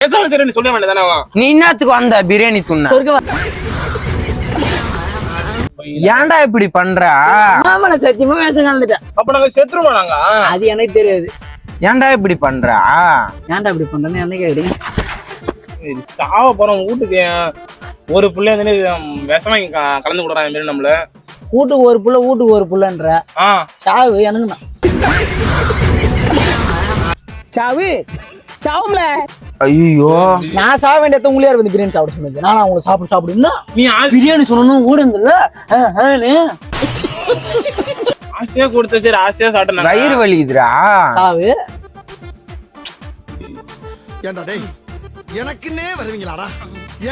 சொல்ல வேண்டியதானே நீ என்னத்துக்கு வந்த பிரியாணி துண்ண ஏன்டா இப்படி பண்ற? ஆமாண்ணா சத்தியமா வேஷம் கலந்துட்டேன். அப்ப நாங்க செத்துருவோம் நாங்க. அது எனக்கு தெரியாது. ஏன்டா இப்படி பண்ற? ஏன்டா இப்படி பண்றேன்னு என்ன கேக்குறீங்க? சாவ போறோம் வீட்டுக்கு ஒரு புள்ள வந்து விஷமா கலந்து கொடுறாங்க மாரி நம்மள. வீட்டுக்கு ஒரு புள்ளன்ற சாவு எனக்கு சாவு சாவும்ல. ஐயோ நான் சாக வேண்டியது உங்களே வந்து பிரியாணி சாப்பிட சொன்னது. நானும் அவங்களை சாப்பிடுன்னா நீ பிரியாணி சொல்லணும் ஓடுங்கல்ல. ஆசையா கொடுத்த சரி ஆசையா சாப்பிட்டேன். வயிறு வலிக்குதுடா. சாவு ஏன்டா டேய் எனக்குன்னே வருவீங்களாடா?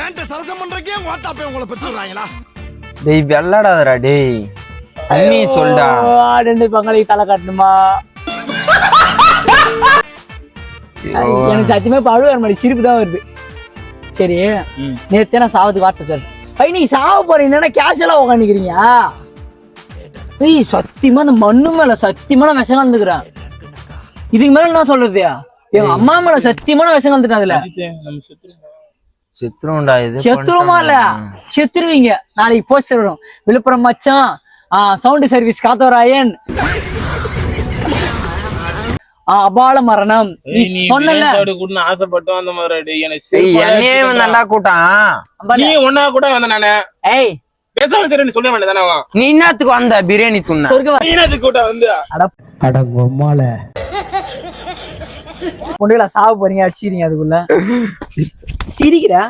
ஏன்ட்ட சரசம் பண்றக்கே ஓட்டாப்பே உங்களை பெற்று விடுறாங்களா? டேய் வெள்ளடாதடா டேய். அண்ணி சொல்டா. ரெண்டு பங்காளி தலை காட்டணுமா? எனக்கு சத்தியமா பழுவ மாதிரி சிரிப்பு தான் வருது. சரி நேத்தே நான் சாவதுக்கு வாட்ஸ்அப் நீ சாவ போறீங்கன்னா கேஷுவலா உட்காந்துக்கிறீங்க. சத்தியமா அந்த மண்ணு மேல சத்தியமா நான் விஷம் கலந்துக்கிறேன். இதுக்கு மேல என்ன சொல்றது? எங்க அம்மா மேல சத்தியமான விஷம் கலந்துட்டேன். அதுல செத்துருவோம்டா. இது செத்துருமா இல்ல செத்துருவீங்க. நாளைக்கு போஸ்டர் வரும். விழுப்புரம் மச்சான் சவுண்ட் சர்வீஸ் காத்தவராயன் அபால மரணம் சொன்னல. ஆசைப்பட்டு அந்த மாதிரி என்னையே நல்லா கூட்டான். நீ ஒன்னா கூட வந்த நானு. ஏய் பேசாம சரி சொல்ல வேண்டியதானே நீ என்னத்துக்கு வந்த பிரியாணி துண்ண கூட வந்து அடங்கொம்மால சாவு போறீங்க அடிச்சிருங்க. அதுக்குள்ள சிரிக்கிறா